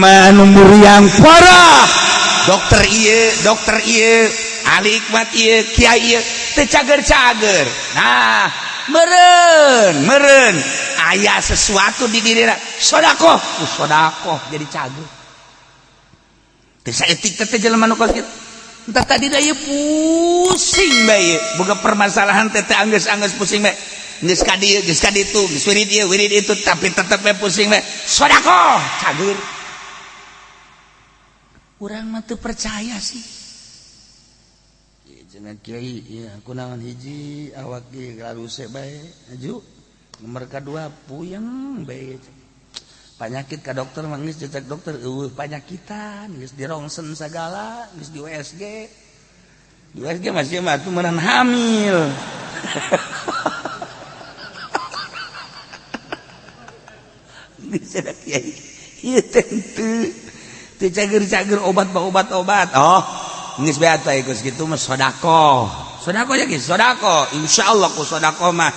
mah numur yang parah dokter ieu ahli hikmat ieu kiai ieu teu cager-cager. Nah meureun aya sesuatu di dirina sedekah jadi cager teu saeutik teh jelema nu kitu entah tadi ieu pusing bae boga permasalahan teh anggeus pusing bae geus ka dieu geus ka ditu geus wirid itu tapi tetep bae pusing bae sedekah cager. Urang mah teu percaya sih jangan kiai ya kunaon hiji awak ge garuse bae aju nomor kadua puyeng bae penyakit ka dokter mah geus cek dokter panyakitan geus dirongsen sagala geus di USG masih mah tuh meureun hamil geus ada kiai ieu teu cager-cager obat geus bae atuh geus kitu mah sedekah ya geus sedekah insyaallah ku sedekah mah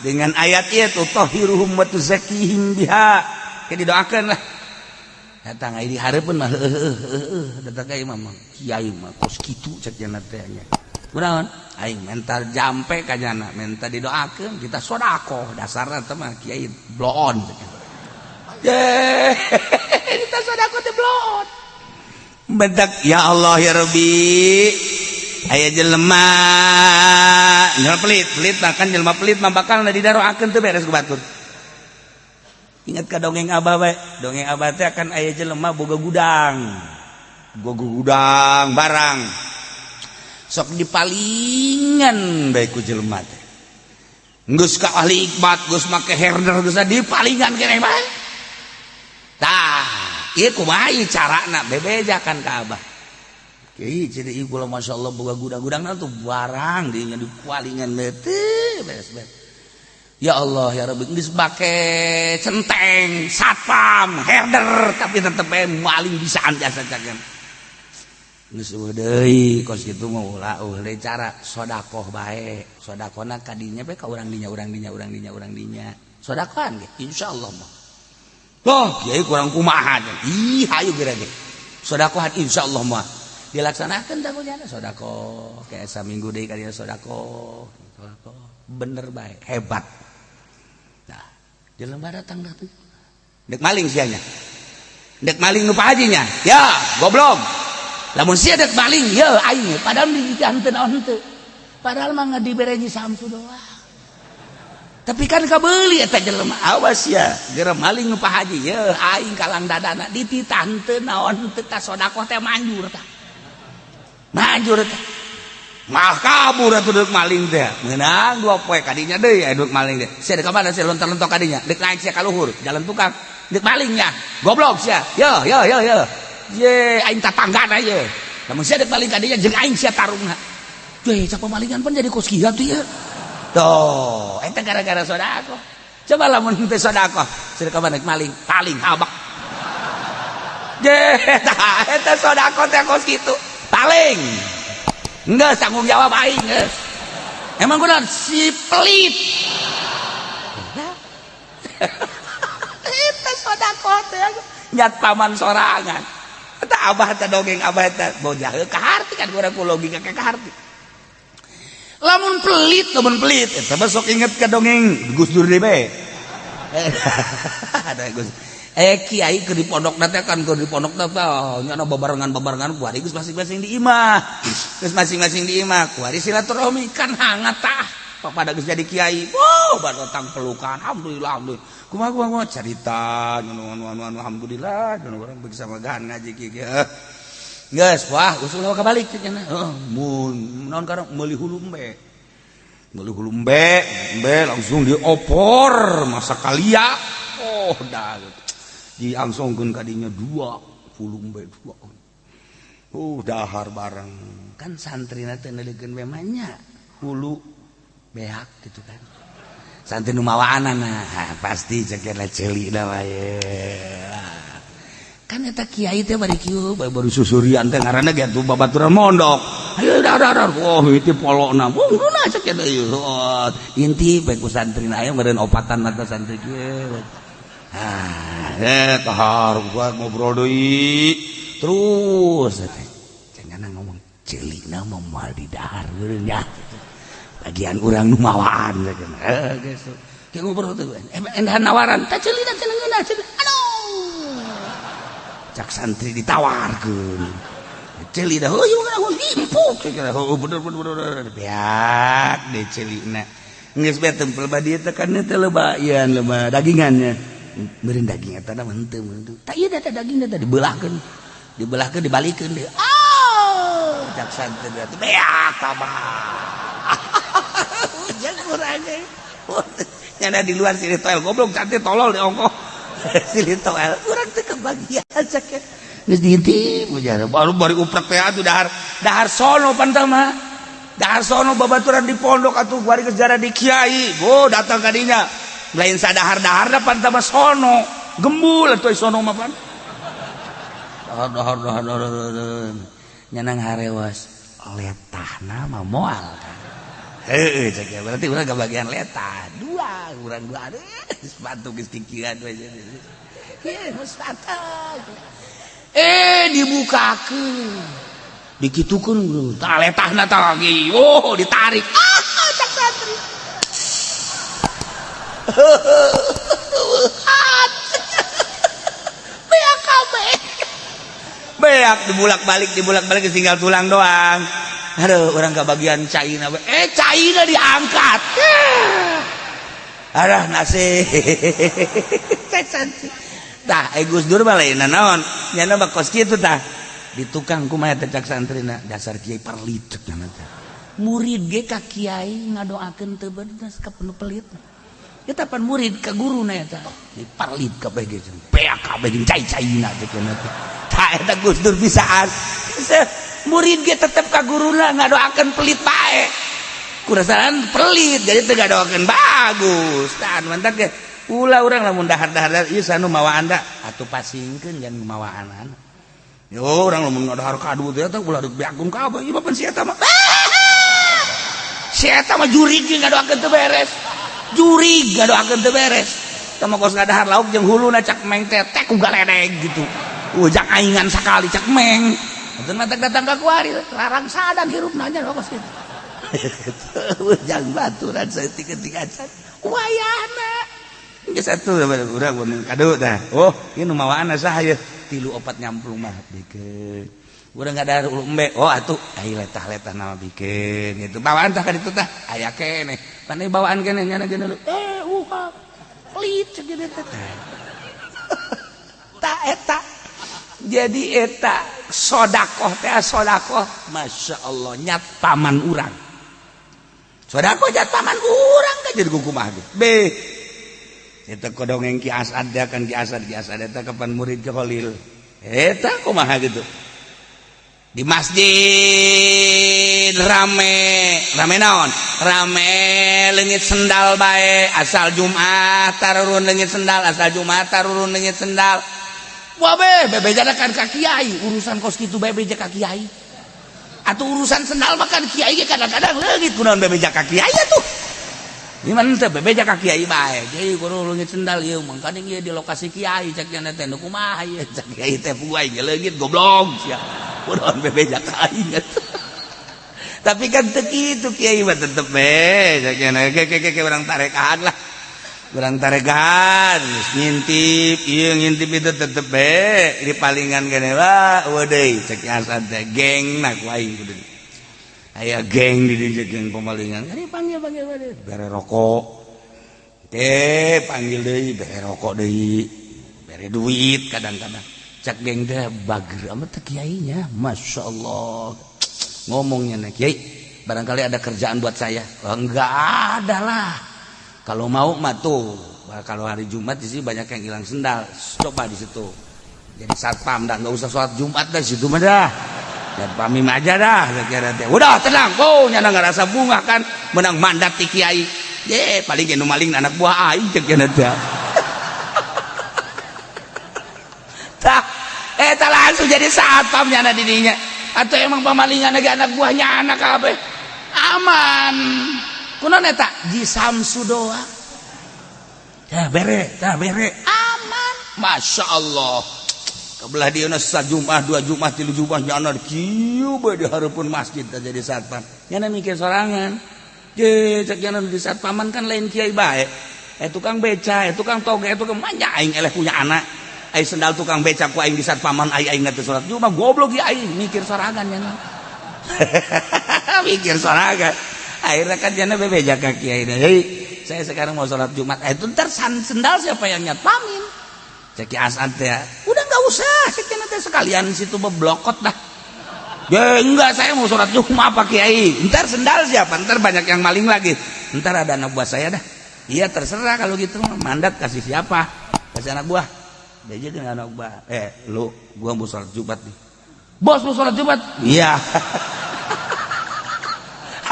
dengan ayat ieu tutahhiruhum wa tuzakkihim biha ke didoakeun lah datang ai dihareupeun mah datang ka imam kiai mah kos kitu cek cenah teh nya kunaon aing mental jampe ka jana minta didoakeun kita sedekah dasarna teh mah kiai bloon ye kita sedekah teh bloon bentak ya Allah ya Rabbi aya jelema pelit makan jelema pelit mah bakal didaroakeun teu beres ku batur. Ingat ka dongeng Abah we dongeng Abah teh akan aya jelema boga gudang barang sok dipalingan bae ku jelema teh geus ka ahli hikmat geus make herder geus dipalingan keneh bae tah ieu kumaha ieu carana bebejakan ka Abah kiai jadi ieu masyaallah boga gudang-gudangna tuh barang dinya dipalingan teh beres-beres. Ya Allah ya Rabbi geus bake centeng satpam herder tapi tetep maling bisaan jasa cakeun geus deui kos kitu mah ulah deui cara sedekah bae sedekahna ka dinya bae ka urang dinya sedekahan ge insyaallah mah kiai kurang kumaha ih hayu geura ge sedekahan insyaallah mah dilaksanakeun dagunyana sedekah kayak saminggu deui ka dieu sedekah bener bae hebat. Jelema datang dah tuh. Dek maling sianya. Dek maling nu pahajinya. Ya, goblok. Lamun sia dek maling, ya aing padahal dijanten naon henteu. Padahal mah ngadibereji samsu doang. Tapi kan kabeuli eta jelema. Awas ya, geura maling nu pahaji, ya aing kalang dadana dititah henteu naon henteu ta sedekah teh manjur tah. Manjur tah. Mah kabur atuh deuk maling teh meunang 2 poe kadinya deui aya deuk maling teh sia deuk ka mana sia lontar-lontar kadinya deuk naik sia ka luhur jalan tukang deuk malingnya goblok sia yo ye aing tatanggana ye lamun sia deuk maling kadinya jeung aing sia tarungna teh cak pemalingan pun jadi kos kieu tuh ya tuh eta gara-gara sedekah coba lamun teu sedekah sia deuk ka mana maling paling habak ye eta sedekah teh kos kitu paling enggak tanggung jawab aing geus. Emang kunaon si pelit. Eta sedekah teh nyat paman sorangan. Eta Abah teh dongeng Abah teh bocah ka harti kan urang ku logika ka harti. Lamun pelit eta mah sok inget ka dongeng Gus Dur deui bae. Ada Gus kiai ke di pondokna teh kan ke di pondokna teh nyana babarengan kuari geus masing-masing di imah. Geus masing-masing di imah kuari silaturahmi kan hangat tah. Pada geus jadi kiai. Wow, datang pelukan. Alhamdulillah. Kumaha cerita anu alhamdulillah anu urang bisa magahan ngaji kieu. Geus wah usul ka balik cenah. Mun naon karang meuli hulumbe. Langsung diopor masa kalia. Oh dah diangsongkeun kadinya 2 fulumbe 2 dahar bareng kan santrina teh neulikeun memangnya hulu beak gitu kan santri nu mawaanana pasti cekena ceuli da wae kan eta kiai teh bari kieu baru susurian teh ngaranna ge atuh babaturan mondok ayo dar wah itu polona munguna cek ieu inti bae ku santrina aya meureun opatan mata santri kieu tahar gua ngobrol deui terus jangan ngomong celina mah moal di dahar nya bagian urang nu mawaan geus ke ngobrol teh endah nawaran teh celina cenah aduh cak santri ditawarkeun celina heuh ngomong impuk heuh bener beak deh celina geus bae tempel badi teh kan teh loba ieu loba dagingannya beureun daging eta mah henteu tah ieu eta daging teh dibelahkeun dibalikeun deui cak santri teh beak tabah jeung urang ge nyana di luar silih toel goblok cantik tolol di ongkoh silih toel urang teh kebagian cak geus diintip ujara baru bari uprek teh atuh dahar sono pantah mah dahar sono babaturan di pondok atuh bari kejar di kiai datang ka dinya lain sadahar-daharna pantah mah sono gembul atuh sono mah pan dahar nyana ngarewas letahna mah moal heuh cek berarti urang kebagian letah urang dua sepatu geus kikiran we geus dibukakeun dikitukeun tah letahna tah lagi ditarik cak santri beak kabeh beak dibulak-balik tinggal tulang doang aduh urang kebagian caina caina diangkat adah nasi cek santri tah Gus Dur mah lain naon nyana mah kos kitu tah di tukang kumaha teh cak santrina dasar kiai perlit cenah teh murid ge ka kiai ngadoakeun teu bener ka penuh pelit eta pan murid ka guruna eta diparlit kabeh ge beak kabeh jeung cai-caina teh cenah teh tah eta Gus Dur bisaan murid ge tetep ka guruna ngadoakeun pelit bae kurasaan pelit jadi teu ngadoakeun bagus tah mantap ge ulah urang lamun dahar-dahar ieu sanu mawaan da atuh pasingkeun jangan mawaanan yo urang lamun ngadahar kadu teh teh ulah deuk beagung kabeh ieu mah pan si eta mah si eta mah jurig ngadoakeun teu beres jurig ngadoakeun teu beres tah mah kos ngadahar lauk jeung huluna cak meng teh ku galedeg gitu ujang aingan sakali cak meng atuh mah datang ka kuari larang sadang hirupna nya kos kitu ujang baturan saeutik-eutik acan wayahna geus atuh urang kado tah ieu nu mawaana saha ieu 3-4 nyamplung mah bikeun urang ngadahar ulu embe atuh ai letah-letah nama bikeun gitu bawaan tah ka ditu tah aya keneh panai bawaan keneh nyana geuna pelit ceuk kitu teh tah eta jadi eta sedekah teh sedekah masyaallah nyat paman urang sedekah nyat paman urang ka jadi kumaha ge eta kodongeng Ki Asad kan Ki Asad eta kapan murid ke Khalil eta kumaha gitu di masjid rame naon rame leungit sendal bae asal Jumat tarurun leungit sendal asal Jumat tarurun leungit sendal wah bebeja kan ka kiai urusan kos kitu bebeja ka kiai atuh urusan sendal mah kan kiai ge kadang-kadang leungit kunaon bebeja ka kiai atuh gimana teh bebeja ka kiai bae jadi kudu leungit sendal ieu mah kadang ieu di lokasi kiai cek nya teh nu kumaha ieu cek kiai teh puai ge leungit goblok sia kunaon bebeja ka aing tapi kan teu kitu kiai mah tetep cek nya ke urang tarekaan lah urang tarekaan ngintip ieu ngintip itu tetep di palingan keneh wah deui cek Hasan teh gengna ku aing kudu aya geng di dieu geng pamalingan ari panggil bere rokok panggil deui bere rokok deui bere duit kadang-kadang cak geng teh bager amat teh kiai nya masyaallah ngomongnya nih kiai barangkali ada kerjaan buat saya enggak ada lah kalau mau mah tuh kalau hari Jumat di sini banyak yang hilang sendal coba di situ jadi satpam dah nggak usah sholat Jumat dah situ mah dah dan pamim aja dah kira teh udah tenang nyana nggak rasa bunga kan menang mandat ti kiai paling nu maling anak buah aing cek cenah teh tah eta langsung jadi satpam nyana di dinya atau emang pamalingan lagi anak buahnya anak kabeh aman kunaon eta Ji Samsu doang tah bere aman Masya Allah kebelah dia Jumat 2 Jumat 3 Jumat nyana kieu bae di hareupeun masjid jadi satpam nyana mikir sorangan cek nyana di satpaman kan lain kiai bae tukang beca tukang toge tukang manya aing eleh punya anak aing sendal tukang beca ku aing di satpaman aing teu salat Jumat goblok ieu aing mikir sorangan nyana mikir sorangan akhirnya kan nyana bebeja ka kiai deui saya sekarang mau sholat Jumat itu ntar sendal siapa yang nyatpamin ceki Hasan teh udah nggak usah ceki nanti sekalian situ beblokot dah ya enggak saya mau sholat Jumat pak kiai ntar sendal siapa ntar banyak yang maling lagi ntar ada anak buah saya dah iya terserah kalau gitu mandat kasih siapa kasih anak buah dia dengan anak buah lu gua mau sholat Jumat nih bos mau sholat Jumat iya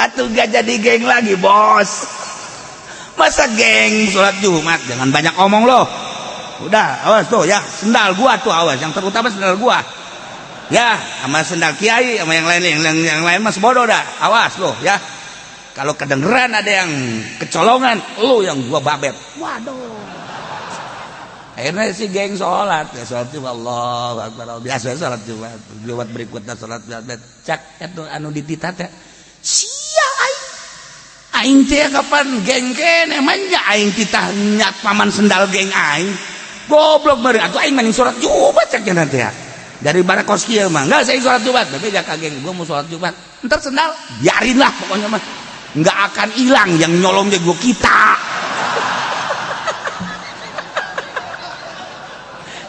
atuh gak jadi geng lagi bos masa geng sholat Jumat jangan banyak omong loh udah awas tuh ya sendal gua tuh awas yang terutama sendal gua ya sama sendal kiai sama yang lain mas bodoh dah awas loh ya kalau kedengeran ada yang kecolongan lu yang gua babet waduh akhirnya si geng sholat ya sholat Jumat Allah Akbar biasa sholat Jumat berikutnya sholat Jumat cak itu anu dititat ya sia aing teh kapan geng kene manja aing titah nyat paman sendal geng aing goblok bari atuh aing mending salat Jumat cek nanti ya dari barakos kieu mah enggak saya salat Jumat tapi jaga geng gua mau salat Jumat entar sendal biarin lah pokoknya mah enggak akan hilang yang nyolong jago kita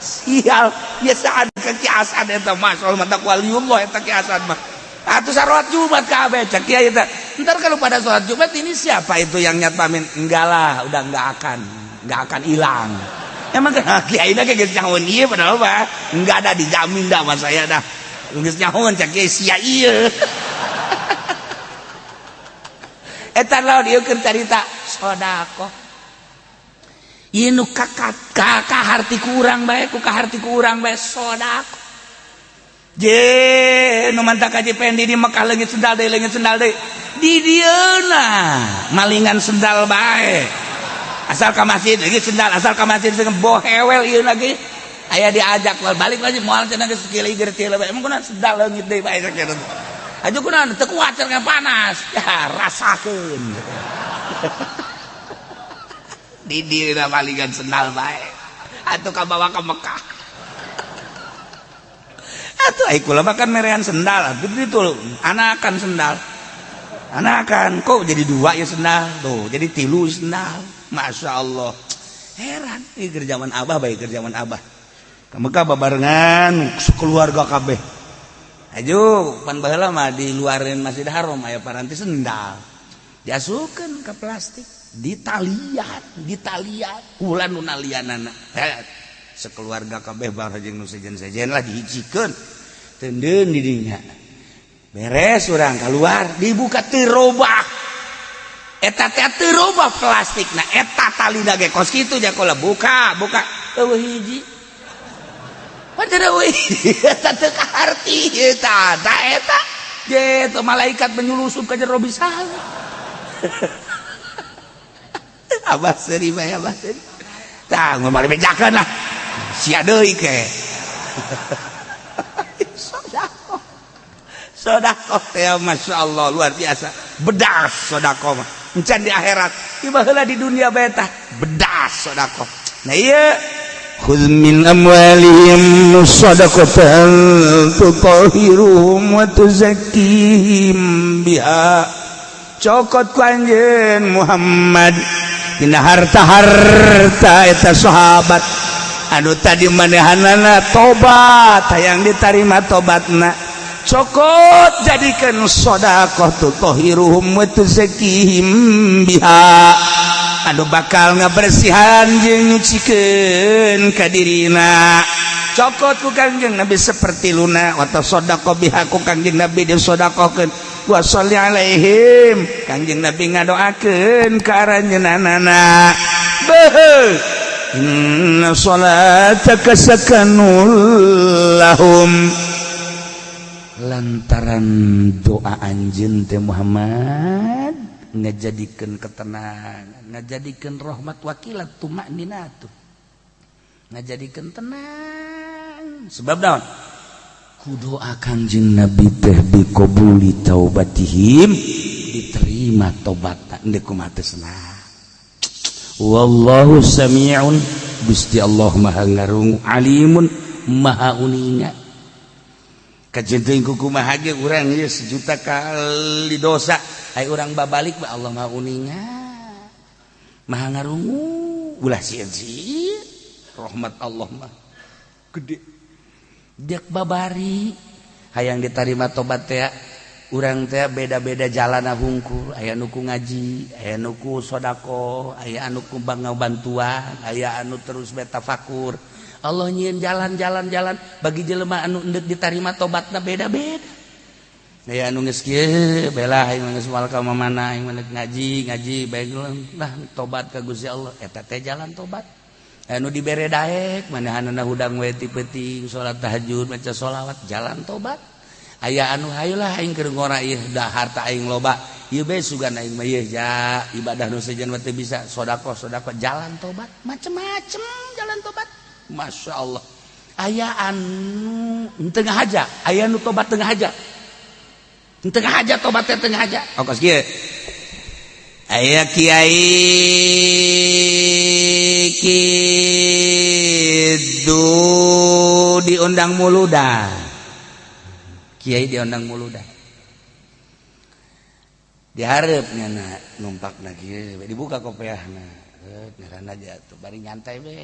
sial biasa ada kekiasan eta mah soal mata waliullah eta kiasan mah atuh salat Jumat kabeh cek kiai teh ntar kalau pada sholat Jumat ini siapa itu yang nyatpamin enggak lah udah enggak akan hilang emang kan kiai dah kayak nyahun iya padahal mah enggak ada dijamin dah sama saya dah geus nyahun cek kiai sia ieu eta lawan ieu keur carita sedekah ieu nu kaharti kurang bae ku kaharti kurang bae sedekah je nu mantap kaji pendi di Mekah leungit sendal deui di dieuna malingan sendal bae asal ka masjid lagi sendal asal ka masjid jeung bohewel ieu lagi aya diajak balik lagi moal cenah geus kieu geur teu bae emang kunaon sendal leungit deui bae sakitu aju kunaon teu kuat cenah panas ya rasakeun di dieuna malingan sendal bae atuh ka bawa ka Mekah atuh ai kula makan merean sendal atuh itu anakan sendal anakan kok jadi 2 ya sendal tuh jadi 3 sendal Masya Allah heran ini kerjaan abah baik kerjaan abah kamu ka babarengan sekeluarga kabeh ajo pan baheula mah di luarin Masjid Haram aya paranti sendal diasukeun ke plastik ditalian kula nu nalianana sekeluarga kabeh bareng jeung nu sejen-sejen lah dihijikeun teudeun di dinya beres urang keluar dibuka teu robah eta teh teu robah plastikna eta talina ge kos kitu jakola buka eueuh hiji padahal eueuh eta teu kaharti eta ge teu malaikat menyulusup ka jero bisal abah seuri bae abah seuri tah ngomong bejakeun lah sia deui ke sedekah ya Masya Allah luar biasa bedas sedekah mah encan di akhirat ieu heula di dunia bae tah bedas sedekah nah ieu khudz min amwalihim shadaqatan tutahhiruhum wa tuzakkihim biha cokot ku anjeun Muhammad dina harta-harta eta sahabat anu tadi manehanana tobat hayang ditarima tobatna cokot jadikan sedekah tutahhiruhum wa tuzakkihim biha anu bakal ngabersihan jeung nyucikeun ka dirina cokot ku Kangjeng Nabi seperti luna wa tasaddaqa biha ku Kangjeng Nabi disedekahkeun wa sholli alaihim Kangjeng Nabi ngadoakeun ka aranjeunana beuh inna sholataka sakanul lahum lantaran doa anjeun teh Muhammad ngajadikeun ketenangan ngajadikeun rahmat wakilat tumakninatuh ngajadikeun tenang sebab naon kudu Kangjeng Nabi teh biqabuli taubatihim diterima tobatna endeu kumaha teu senang wallahu sami'un Gusti Allah maha ngarungu alimun maha uninga kajenteung kumaha ge urang ieu sejuta kali dosa ai urang babalik ba Allah maha uninga maha ngarungu ulah sieun rahmat Allah mah gede dek babari hayang ditarima tobat teh urang teh beda-beda jalana hungkul aya nu ku ngaji aya nu ku sedekah aya anu ku bantuan aya anu terus betafakur Allah nyieun jalan bagi jelema anu endeuh ditarima tobatna beda-beda aya anu geus kieu bela aing geus moal ka mamana aing ngaji bae lah tobat ka Gusti Allah eta teh jalan tobat anu dibere daek manahanana hudang we ti peuting salat tahajud maca sholawat jalan tobat aya anu hayulah aing keur ngora ieu da harta aing loba ieu bae sugan aing mah ieu ja ibadah nu sejen teh bisa sedekah jalan tobat macem-macem jalan tobat masyaallah aya anu tengah haja aya anu tobat tengah haja tobat teh tengah haja ongkos kieu aya kiai kidu diundang muludan kiai diundang muludan diharapnya na numpak na kieu dibuka kopiahna ngaranna aja tuh bari nyantai we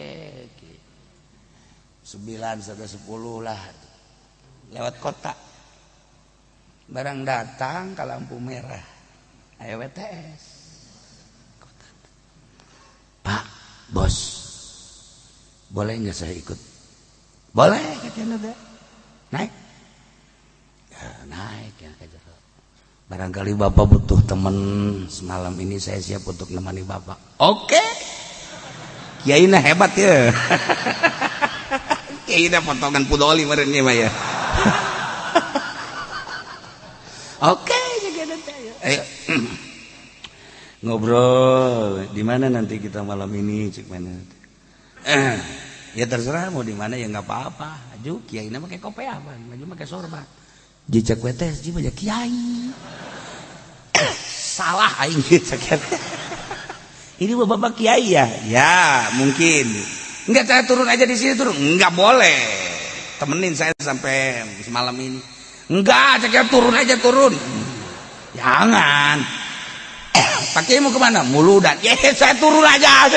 9 sampai 10 lah lewat kota barang datang ke lampu merah aya WTS Pak, bos, boleh nggak saya ikut? Boleh, katanya teh. Naik, ya, naik ya barangkali bapak butuh teman semalam ini saya siap untuk menemani bapak. Oke, kiai na hebat ya. Kiai na potongan pudoli merenya mah ya. Oke, jadi ayo. Ngobrol di mana nanti kita malam ini cik mana ya terserah mau di mana ya nggak apa-apa aju kiai nama pakai kopiah bang maju pakai sorban jejak wetes ji banyak kiai salah aing sakit ini bapak kiai ya mungkin nggak saya turun aja di sini turun nggak boleh temenin saya sampai semalam ini nggak saya turun aja turun jangan pakai mau kemana? Muludan. Ya saya turun aja.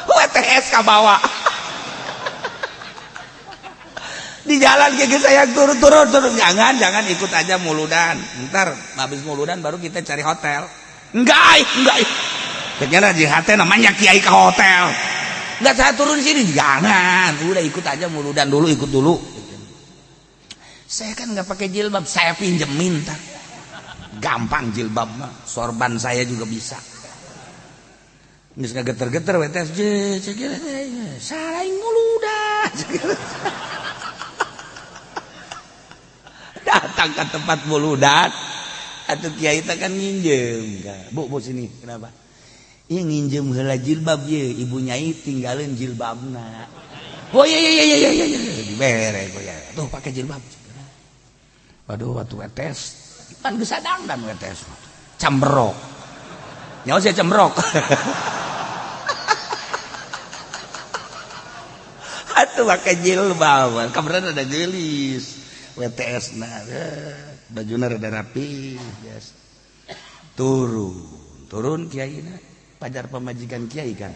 WTS ke bawah. Di jalan kayak saya turun. Jangan ikut aja muludan. Ntar habis muludan baru kita cari hotel. Enggak. Kayaknya di hati namanya kiai ke hotel. Enggak saya turun sini. Jangan. Udah ikut aja muludan dulu, ikut dulu. Saya kan nggak pakai jilbab, saya pinjemin ntar. Gampang jilbab mah, sorban saya juga bisa. Geus ngageter-geter wetes je, saraing muludan. Datang ke tempat muludan, atuh kiai teh kan nginjem. Bu sini, kenapa? Iya nginjem heula jilbab ye, ibu nyai tinggalin jilbabna. Oh iya, dibere ya. Tuh pakai jilbab. Waduh, waktu wetes kan bisa dangdan wetes cemberok nyawa saya cemberok atuh pakai jilbab kabaran ada gelis WTS nah bajuna rada rapi yes. turun kiai na pajar pemajikan kiai kan